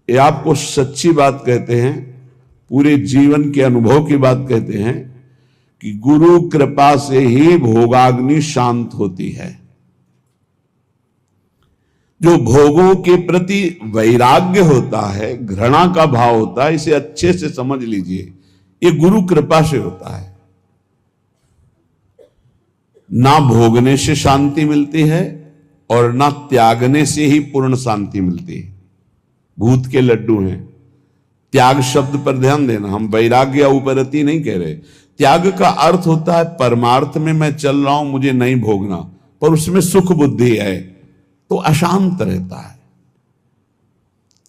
ये आपको सच्ची बात कहते हैं, पूरे जीवन के अनुभव की बात कहते हैं कि गुरु कृपा से ही भोगाग्नि शांत होती है। जो भोगों के प्रति वैराग्य होता है, घृणा का भाव होता है, इसे अच्छे से समझ लीजिए, ये गुरु कृपा से होता है। ना भोगने से शांति मिलती है और ना त्यागने से ही पूर्ण शांति मिलती है। भूत के लड्डू हैं। त्याग शब्द पर ध्यान देना, हम वैराग्य या उपरति नहीं कह रहे। त्याग का अर्थ होता है परमार्थ में मैं चल रहा हूं, मुझे नहीं भोगना, पर उसमें सुख बुद्धि है तो अशांत रहता है।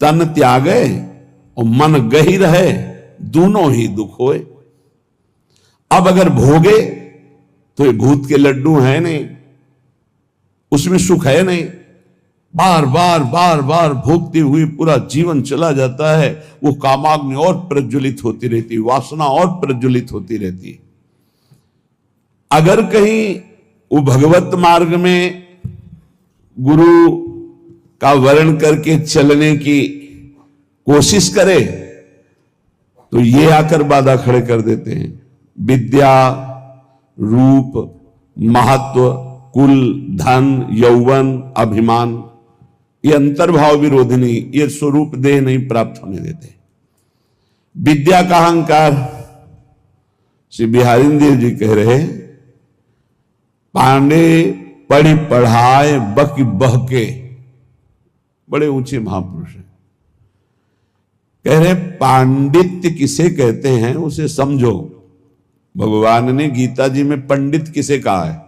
तन त्यागे और मन गही रहे, दोनों ही दुख होए। अब अगर भोगे तो ये भूत के लड्डू है नहीं, उसमें सुख है नहीं। बार बार बार बार भोगते हुए पूरा जीवन चला जाता है, वो कामाग्नि और प्रज्वलित होती रहती, वासना और प्रज्वलित होती रहती है। अगर कहीं वो भगवत मार्ग में गुरु का वर्ण करके चलने की कोशिश करे तो ये आकर बाधा खड़े कर देते हैं। विद्या, रूप, महत्व, कुल, धन, यौवन, अभिमान, ये अंतर्भाव विरोधिनी, ये स्वरूप देह नहीं प्राप्त होने देते। विद्या का अहंकार, श्री बिहारींद्र जी कह रहे, पांडे पढ़ी पढ़ाए बक बहके, बड़े ऊंचे महापुरुष हैं। कह रहे पांडित्य किसे कहते हैं उसे समझो। भगवान ने गीता जी में पंडित किसे कहा है?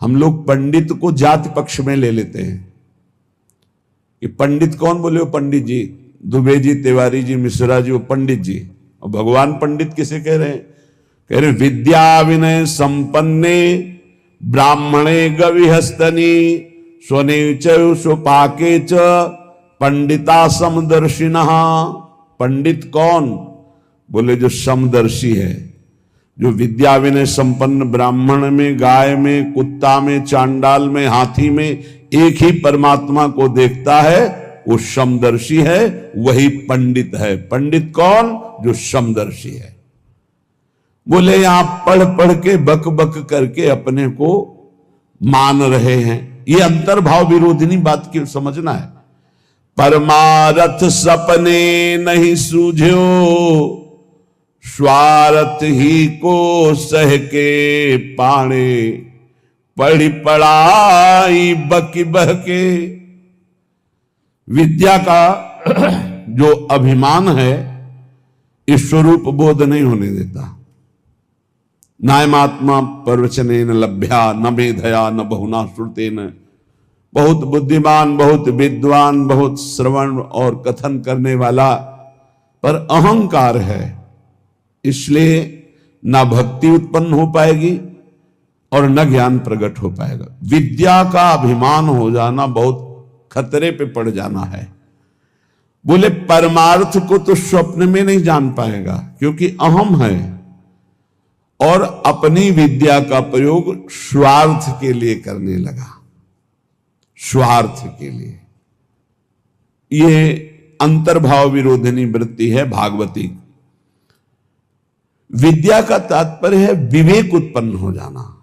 हम लोग पंडित को जाति पक्ष में ले लेते हैं कि पंडित कौन बोले? वो पंडित जी, दुबे जी, तिवारी जी, मिश्रा जी, वो पंडित जी। और भगवान पंडित किसे कह रहे हैं? कह रहे विद्या विनय संपन्ने ब्राह्मणे गविहस्तनी स्वने च स्वपाके च पंडिता समदर्शिनः। पंडित कौन? बोले जो समदर्शी है, जो विद्या विनय संपन्न ब्राह्मण में, गाय में, कुत्ता में, चांडाल में, हाथी में एक ही परमात्मा को देखता है, वो समदर्शी है, वही पंडित है। पंडित कौन? जो समदर्शी है। बोले यहां पढ़ पढ़ के बक बक करके अपने को मान रहे हैं, ये अंतर्भाव विरोधिनी बात की समझना है। परमारथ सपने नहीं सूझो, स्वार्थ ही को सह के पाणे, पढ़ी पढ़ाई बकी बहके। विद्या का जो अभिमान है, इस स्वरूप बोध नहीं होने देता। नायमात्मा प्रवचनेन लभ्या न मेधया न बहुना श्रुतेन। बहुत बुद्धिमान, बहुत विद्वान, बहुत श्रवण और कथन करने वाला, पर अहंकार है, इसलिए ना भक्ति उत्पन्न हो पाएगी और न ज्ञान प्रकट हो पाएगा। विद्या का अभिमान हो जाना बहुत खतरे पे पड़ जाना है। बोले परमार्थ को तो स्वप्न में नहीं जान पाएगा, क्योंकि अहम है और अपनी विद्या का प्रयोग स्वार्थ के लिए करने लगा, स्वार्थ के लिए। ये अंतर्भाव विरोधिनी वृत्ति है भागवती। विद्या का तात्पर्य है विवेक उत्पन्न हो जाना।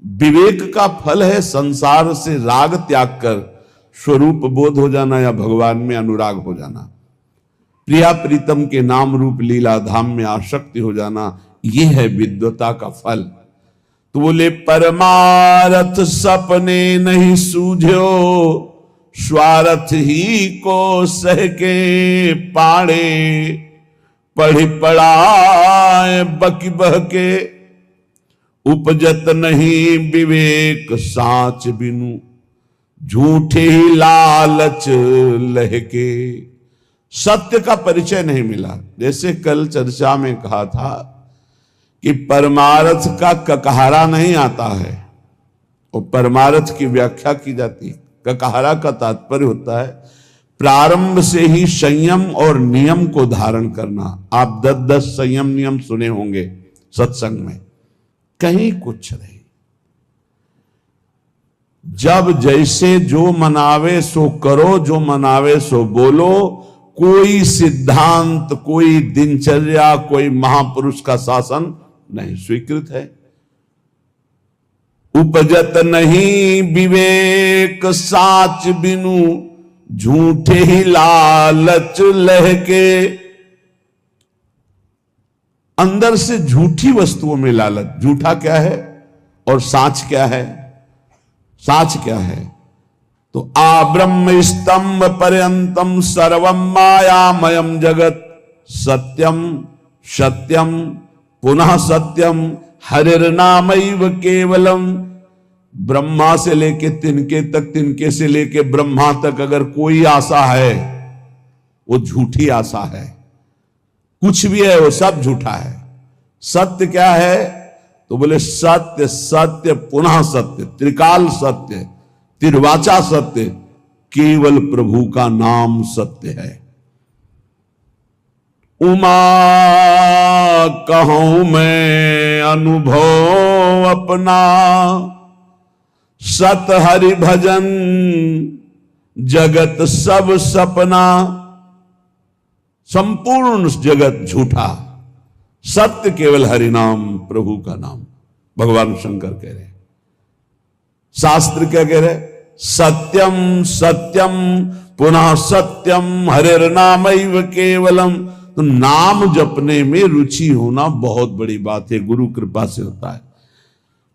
विवेक का फल है संसार से राग त्याग कर स्वरूप बोध हो जाना या भगवान में अनुराग हो जाना, प्रिया प्रीतम के नाम रूप लीला धाम में आसक्ति हो जाना। यह है विद्वता का फल। तो बोले परमारथ सपने नहीं सूझो, स्वार्थ ही को सह के पाड़े, पढ़ी पढ़ाए बकी बहके। उपजत नहीं विवेक साच बिनु, झूठे ही लालच लहके। सत्य का परिचय नहीं मिला। जैसे कल चर्चा में कहा था कि परमार्थ का ककहरा नहीं आता है, और परमार्थ की व्याख्या की जाती है। ककहरा का तात्पर्य होता है प्रारंभ से ही संयम और नियम को धारण करना। आप 10-10 संयम नियम सुने होंगे सत्संग में, कहीं कुछ नहीं। जब जैसे जो मनावे सो करो, जो मनावे सो बोलो, कोई सिद्धांत, कोई दिनचर्या, कोई महापुरुष का शासन नहीं स्वीकृत है। उपजत नहीं विवेक साच बिनु, झूठे ही लालच लहके। अंदर से झूठी वस्तुओं में लालच। झूठा क्या है और साच क्या है? साच क्या है? तो आ ब्रह्म स्तंभ पर्यंतम सर्वम मायामयम जगत, सत्यम सत्यम पुनः सत्यम हरिर्नामैव केवलम। ब्रह्मा से लेके तिनके तक, तिनके से लेके ब्रह्मा तक अगर कोई आशा है वो झूठी आशा है। कुछ भी है वो सब झूठा है। सत्य क्या है? तो बोले सत्य सत्य पुनः सत्य, त्रिकाल सत्य, तिर्वाचा सत्य, केवल प्रभु का नाम सत्य है। उमा कहूं मैं अनुभव अपना, सत हरि भजन जगत सब सपना। संपूर्ण जगत झूठा, सत्य केवल हरि नाम, प्रभु का नाम। भगवान शंकर कह रहे, शास्त्र क्या कह रहे? सत्यम सत्यम पुनः सत्यम हरिर्नामैव केवलम। तो नाम जपने में रुचि होना बहुत बड़ी बात है, गुरु कृपा से होता है।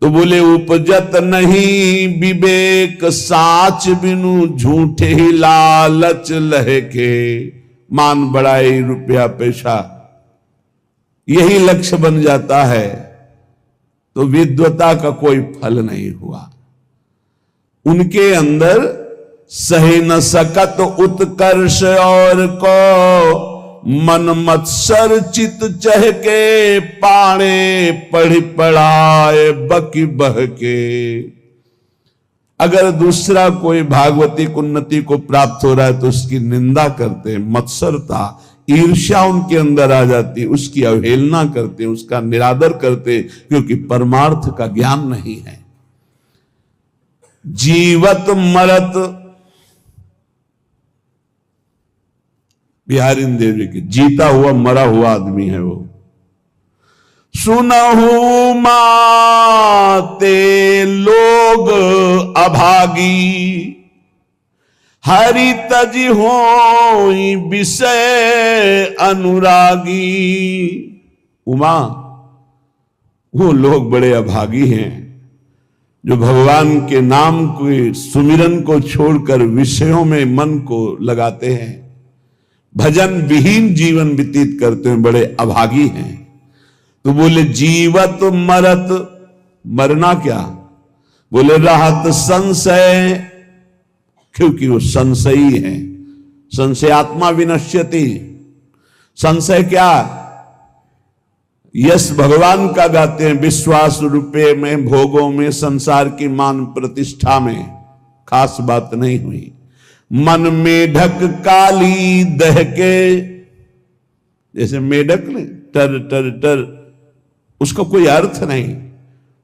तो बोले उपजत नहीं विवेक साच बिनु, झूठे ही लालच लहके। मान बढ़ाई, रुपया पैसा, यही लक्ष्य बन जाता है तो विद्वता का कोई फल नहीं हुआ। उनके अंदर सही न सकत उत्कर्ष और को, मन मत्सर चित चहके। पाणे पढ़ी पढ़ाए बकी बहके। अगर दूसरा कोई भागवतिक उन्नति को प्राप्त हो रहा है तो उसकी निंदा करते हैं, मत्सरता ईर्ष्या उनके अंदर आ जाती है, उसकी अवहेलना करते हैं, उसका निरादर करते हैं, क्योंकि परमार्थ का ज्ञान नहीं है। जीवत मरत, बिहारी देवी की जीता हुआ मरा हुआ आदमी है वो। सुनहु माते लोग अभागी, हरि तज होई विषय अनुरागी। उमा, वो लोग बड़े अभागी हैं जो भगवान के नाम के सुमिरन को छोड़कर विषयों में मन को लगाते हैं, भजन विहीन जीवन व्यतीत करते हैं, बड़े अभागी हैं। तो बोले जीवत मरत, मरना क्या? बोले रहत संशय, क्योंकि वो संशयी है। संशयात्मा विनश्यति। संशय क्या? यश भगवान का गाते हैं, विश्वास रुपये में, भोगों में, संसार की मान प्रतिष्ठा में खास बात नहीं हुई। मन मेढक काली दहके, जैसे मेढक ने टर टर टर, उसका कोई अर्थ नहीं।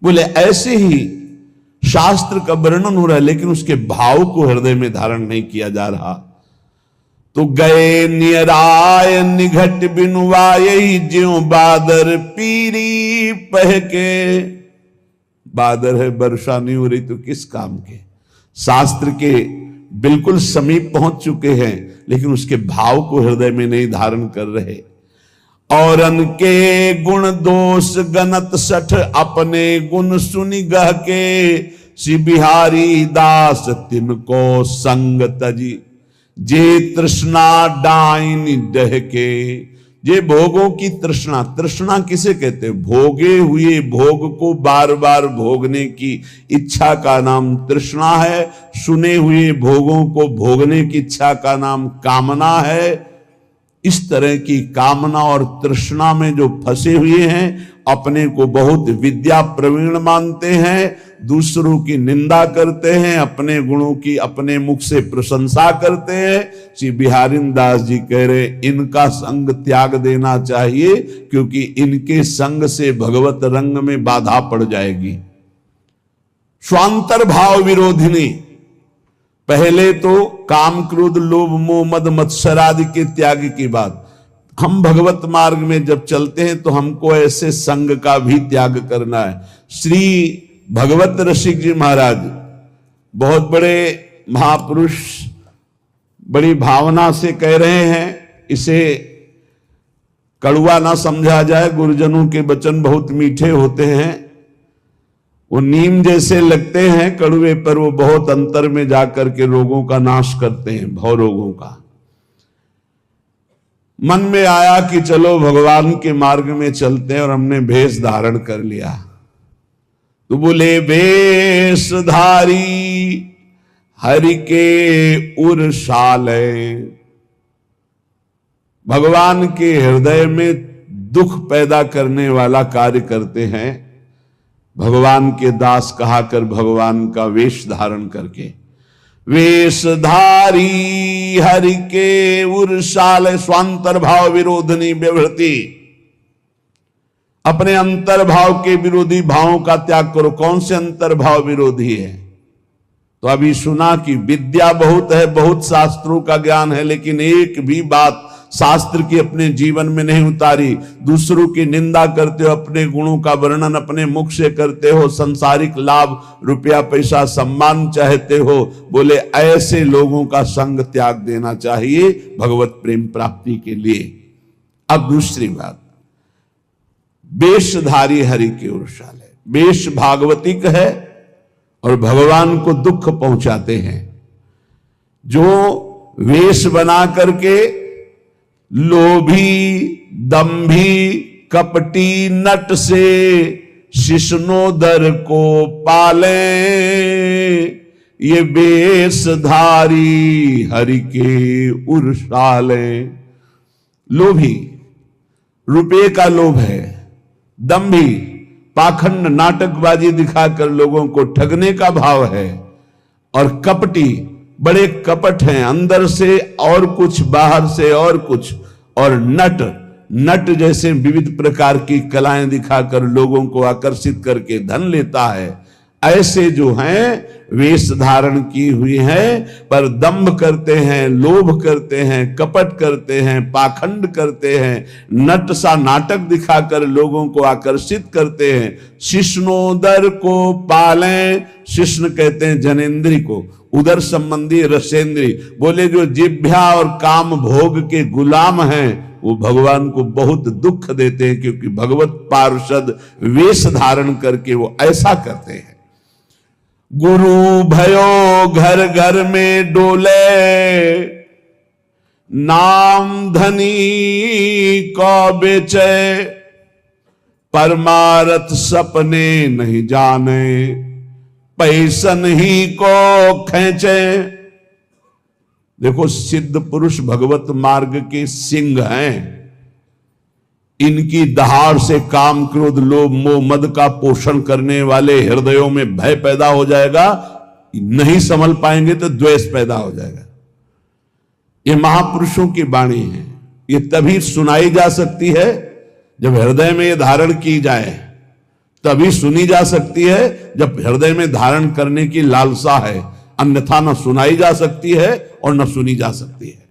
बोले ऐसे ही शास्त्र का वर्णन हो रहा है लेकिन उसके भाव को हृदय में धारण नहीं किया जा रहा। तो गए नियराय निघट बिनुवाय, ज्यों बादर पीरी पहके। बादर है, वर्षा नहीं हो रही तो किस काम के? शास्त्र के बिल्कुल समीप पहुंच चुके हैं लेकिन उसके भाव को हृदय में नहीं धारण कर रहे। और अनके गुण दोष गणत सठ, अपने गुण सुनि गह के। श्री बिहारी दास तिनको संग तजी, जे तृष्णा डाइन डहके। जे भोगों की तृष्णा, तृष्णा किसे कहते हैं? भोगे हुए भोग को बार बार भोगने की इच्छा का नाम तृष्णा है। सुने हुए भोगों को भोगने की इच्छा का नाम कामना है। इस तरह की कामना और तृष्णा में जो फंसे हुए हैं, अपने को बहुत विद्या प्रवीण मानते हैं, दूसरों की निंदा करते हैं, अपने गुणों की अपने मुख से प्रशंसा करते हैं। श्री बिहारी दास जी कह रहे इनका संग त्याग देना चाहिए, क्योंकि इनके संग से भगवत रंग में बाधा पड़ जाएगी। स्वांतर भाव विरोधिनी, पहले तो काम क्रोध लोभ मोह मद मत्सर आदि के त्याग की बात। हम भगवत मार्ग में जब चलते हैं तो हमको ऐसे संग का भी त्याग करना है। श्री भगवत रसिक जी महाराज बहुत बड़े महापुरुष बड़ी भावना से कह रहे हैं, इसे कड़वा ना समझा जाए। गुरुजनों के वचन बहुत मीठे होते हैं, वो नीम जैसे लगते हैं कड़वे, पर वो बहुत अंतर में जाकर के रोगों का नाश करते हैं, भव रोगों का। मन में आया कि चलो भगवान के मार्ग में चलते हैं, और हमने भेष धारण कर लिया। तो बोले वेशधारी हरि के उरसाले, भगवान के हृदय में दुख पैदा करने वाला कार्य करते हैं। भगवान के दास कहा कर भगवान का वेश धारण करके, वेशधारी हरि के उरसाले स्वांतर भाव विरोधनी व्यवृति, अपने अंतर्भाव के विरोधी भावों का त्याग करो। कौन से अंतर्भाव विरोधी है? तो अभी सुना कि विद्या बहुत है, बहुत शास्त्रों का ज्ञान है, लेकिन एक भी बात शास्त्र की अपने जीवन में नहीं उतारी। दूसरों की निंदा करते हो, अपने गुणों का वर्णन अपने मुख से करते हो, संसारिक लाभ रुपया पैसा सम्मान चाहते हो। बोले ऐसे लोगों का संग त्याग देना चाहिए भगवत प्रेम प्राप्ति के लिए। अब दूसरी बात, वेशधारी हरि के उरसाले, वेश भागवतिक है और भगवान को दुख पहुंचाते हैं। जो वेश बना करके लोभी दंभी कपटी नट से शिष्णोदर को पाले, ये वेशधारी हरि के उरसाले। लोभी, रुपये का लोभ है, दंभी पाखंड नाटकबाजी दिखाकर लोगों को ठगने का भाव है, और कपटी बड़े कपट हैं, अंदर से और कुछ बाहर से और कुछ, और नट जैसे विविध प्रकार की कलाएं दिखाकर लोगों को आकर्षित करके धन लेता है। ऐसे जो हैं वेश धारण की हुई है, पर दंभ करते हैं, लोभ करते हैं, कपट करते हैं, पाखंड करते हैं, नट सा नाटक दिखाकर लोगों को आकर्षित करते हैं। शिष्णोदर को पालें, शिष्ण कहते हैं जनेन्द्री को, उदर संबंधी रसेंद्री। बोले जो जिभ्या और काम भोग के गुलाम हैं वो भगवान को बहुत दुख देते हैं, क्योंकि भगवत पार्षद वेश धारण करके वो ऐसा करते हैं। गुरु भयो घर घर में डोले, नाम धनी को बेचे, परमारथ सपने नहीं जाने, पैसन ही को खींचे। देखो सिद्ध पुरुष भगवत मार्ग के सिंह हैं, इनकी दहाड़ से काम क्रोध लोभ मोह मद का पोषण करने वाले हृदयों में भय पैदा हो जाएगा, नहीं संभल पाएंगे तो द्वेष पैदा हो जाएगा। ये महापुरुषों की वाणी है, ये तभी सुनाई जा सकती है जब हृदय में ये धारण की जाए, तभी सुनी जा सकती है जब हृदय में धारण करने की लालसा है, अन्यथा न सुनाई जा सकती है और न सुनी जा सकती है।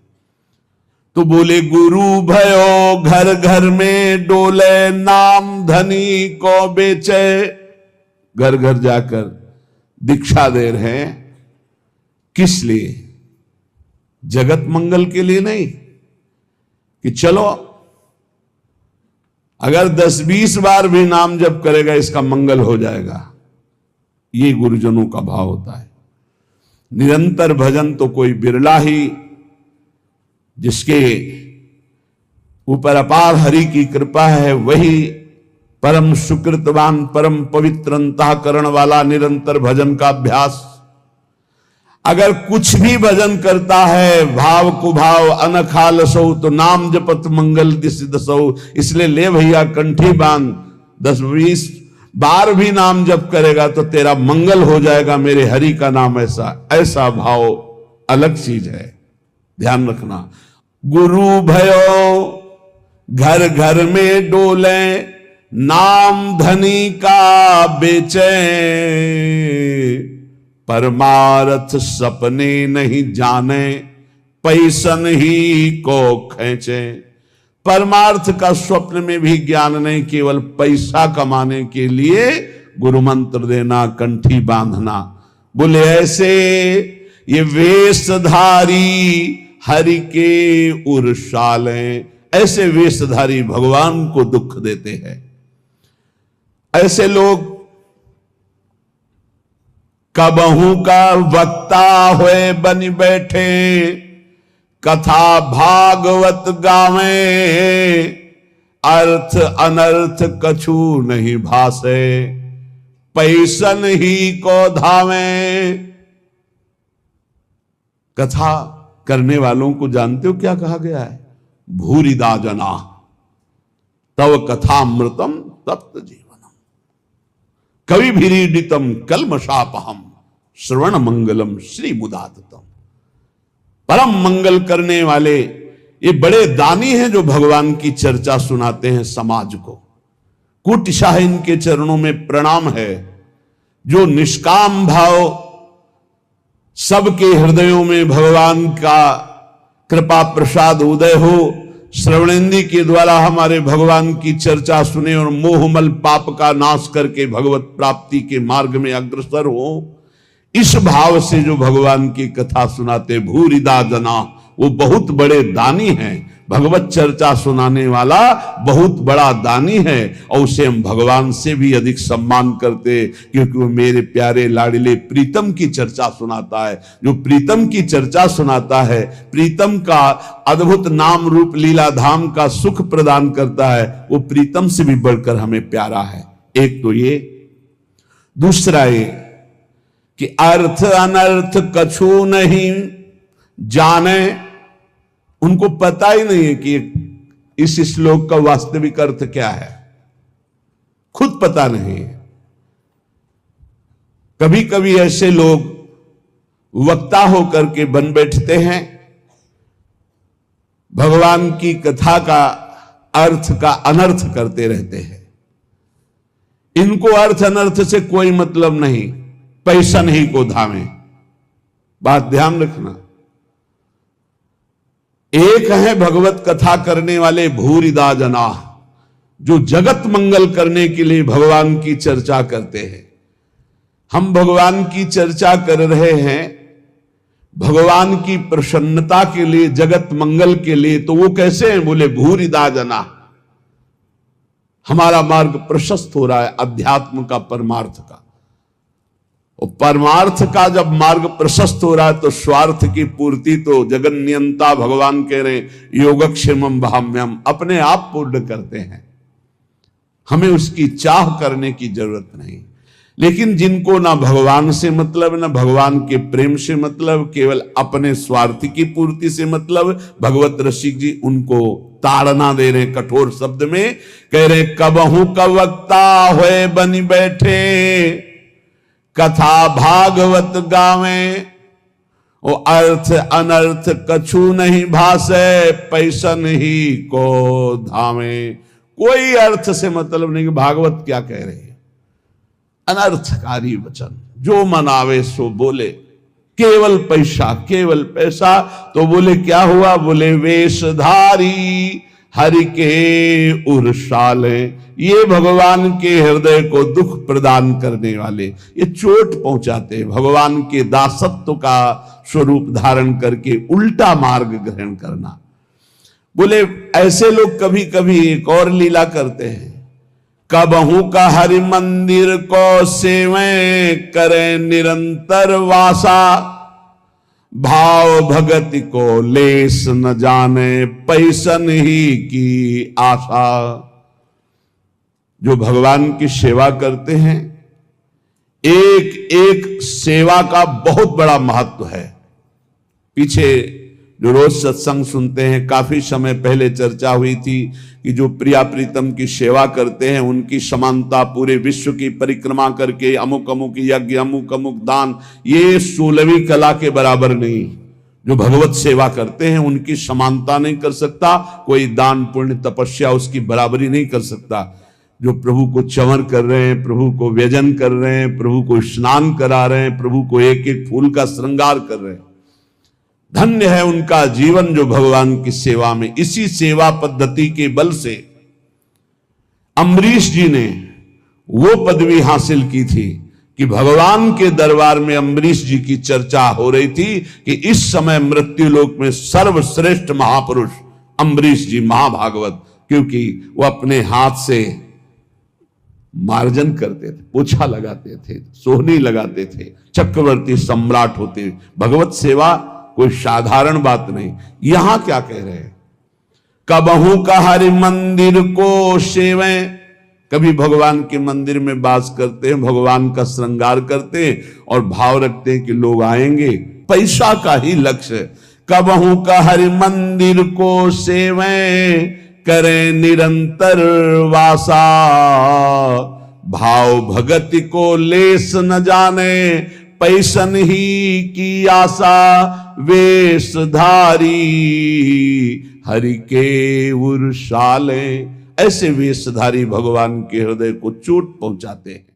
तो बोले गुरु भयो घर घर में डोले, नाम धनी को बेचे। घर घर जाकर दीक्षा दे रहे हैं, किस लिए? जगत मंगल के लिए नहीं कि चलो अगर 10-20 बार भी नाम जप करेगा इसका मंगल हो जाएगा। ये गुरुजनों का भाव होता है। निरंतर भजन तो कोई बिरला ही, जिसके ऊपर अपार हरि की कृपा है, वही परम सुकृतवान परम पवित्र अंतःकरण वाला निरंतर भजन का अभ्यास। अगर कुछ भी भजन करता है भाव कुभाव अनखालसौ, तो नाम जपत मंगल दिस दसौ। इसलिए ले भैया कंठी बांध, 10-20 बार भी नाम जप करेगा तो तेरा मंगल हो जाएगा मेरे हरि का नाम। ऐसा भाव अलग चीज है, ध्यान रखना। गुरु भयो घर घर में डोले, नाम धनी का बेचे, परमार्थ सपने नहीं जाने, पैसन ही को खींचे। परमार्थ का स्वप्न में भी ज्ञान नहीं, केवल पैसा कमाने के लिए गुरु मंत्र देना, कंठी बांधना। बोले ऐसे ये वेशधारी हरि के उर्शाले, ऐसे वेशधारी भगवान को दुख देते हैं। ऐसे लोग कबहू का वक्ता हुए बन बैठे, कथा भागवत गावे, अर्थ अनर्थ कछु नहीं भासे, पैसन ही को धावे। कथा करने वालों को जानते हो क्या कहा गया है? भूरिदा जना तव कथामृतम तप्त जीवनम, कवि भीरीडितम कलमशापहम, श्रवण मंगलम श्री मुदाततम। परम मंगल करने वाले ये बड़े दानी हैं जो भगवान की चर्चा सुनाते हैं समाज को। कुटिशाह इनके चरणों में प्रणाम है। जो निष्काम भाव सबके हृदयों में भगवान का कृपा प्रसाद उदय हो, श्रवणेंद्र के द्वारा हमारे भगवान की चर्चा सुने और मोहमल पाप का नाश करके भगवत प्राप्ति के मार्ग में अग्रसर हो, इस भाव से जो भगवान की कथा सुनाते भूरिदा जना, वो बहुत बड़े दानी हैं। भगवत चर्चा सुनाने वाला बहुत बड़ा दानी है और उसे हम भगवान से भी अधिक सम्मान करते, क्योंकि वो मेरे प्यारे लाडले प्रीतम की चर्चा सुनाता है। जो प्रीतम की चर्चा सुनाता है, प्रीतम का अद्भुत नाम रूप लीला धाम का सुख प्रदान करता है, वो प्रीतम से भी बढ़कर हमें प्यारा है। एक तो ये, दूसरा ये कि अर्थ अनर्थ कछु नहीं जाने। उनको पता ही नहीं है कि इस श्लोक का वास्तविक अर्थ क्या है, खुद पता नहीं है। कभी कभी ऐसे लोग वक्ता होकर के बन बैठते हैं, भगवान की कथा का अर्थ का अनर्थ करते रहते हैं। इनको अर्थ अनर्थ से कोई मतलब नहीं, पैसा नहीं को धामे। बात ध्यान रखना। एक है भगवत कथा करने वाले भूरिदा जना, जो जगत मंगल करने के लिए भगवान की चर्चा करते हैं। हम भगवान की चर्चा कर रहे हैं भगवान की प्रसन्नता के लिए, जगत मंगल के लिए, तो वो कैसे हैं? बोले भूरिदा जना। हमारा मार्ग प्रशस्त हो रहा है अध्यात्म का, परमार्थ का। और परमार्थ का जब मार्ग प्रशस्त हो रहा है तो स्वार्थ की पूर्ति तो जगन्नियंता भगवान कह रहे हैं योगक्षेमम भाम्यम, अपने आप पूर्ण करते हैं। हमें उसकी चाह करने की जरूरत नहीं। लेकिन जिनको ना भगवान से मतलब, ना भगवान के प्रेम से मतलब, केवल अपने स्वार्थ की पूर्ति से मतलब, भगवत रसिक जी उनको ताड़ना दे रहे, कठोर शब्द में कह रहे, कबहू का वक्ता होए बनी बैठे, कथा भागवत गावे, ओ अर्थ अनर्थ कछु नहीं भासे, पैसन ही को धामे। कोई अर्थ से मतलब नहीं कि भागवत क्या कह रहे हैं, अनर्थकारी वचन, जो मन आवे सो बोले, केवल पैसा, केवल पैसा। तो बोले क्या हुआ? बोले वेशधारी हरि के उर्शाले, ये भगवान के हृदय को दुख प्रदान करने वाले, ये चोट पहुंचाते, भगवान के दासत्व का स्वरूप धारण करके उल्टा मार्ग ग्रहण करना। बोले ऐसे लोग कभी कभी एक और लीला करते हैं, कबहू का हरि मंदिर को सेवे करे निरंतर वासा, भाव भगति को लेस न जाने, पैसन ही की आशा। जो भगवान की सेवा करते हैं, एक एक सेवा का बहुत बड़ा महत्व है। पीछे जो रोज सत्संग सुनते हैं, काफी समय पहले चर्चा हुई थी कि जो प्रिया प्रीतम की सेवा करते हैं उनकी समानता पूरे विश्व की परिक्रमा करके अमुक अमुक यज्ञ, अमुक अमुक दान, ये 16वीं कला के बराबर नहीं। जो भगवत सेवा करते हैं उनकी समानता नहीं कर सकता कोई, दान पुण्य तपस्या उसकी बराबरी नहीं कर सकता। जो प्रभु को चंवर कर रहे हैं, प्रभु को व्यजन कर रहे हैं, प्रभु को स्नान करा रहे हैं, प्रभु को एक एक फूल का श्रृंगार कर रहे हैं। धन्य है उनका जीवन जो भगवान की सेवा में, इसी सेवा पद्धति के बल से अम्बरीश जी ने वो पदवी हासिल की थी कि भगवान के दरबार में अम्बरीश जी की चर्चा हो रही थी कि इस समय मृत्युलोक में सर्वश्रेष्ठ महापुरुष अम्बरीश जी महाभागवत, क्योंकि वो अपने हाथ से मार्जन करते थे, पोछा लगाते थे, सोहनी लगाते थे, चक्रवर्ती सम्राट होते। भगवत सेवा कोई साधारण बात नहीं। यहां क्या कह रहे हैं, कबहू का हरि मंदिर को सेवें, कभी भगवान के मंदिर में वास करते हैं, भगवान का श्रृंगार करते हैं और भाव रखते हैं कि लोग आएंगे, पैसा का ही लक्ष्य। कबहू का हरि मंदिर को सेवें, करें निरंतर वासा, भाव भगति को लेस न जाने, पैसन ही की आशा, वेशधारी हरि के उर्शाले। ऐसे वेशधारी भगवान के हृदय को चोट पहुंचाते हैं।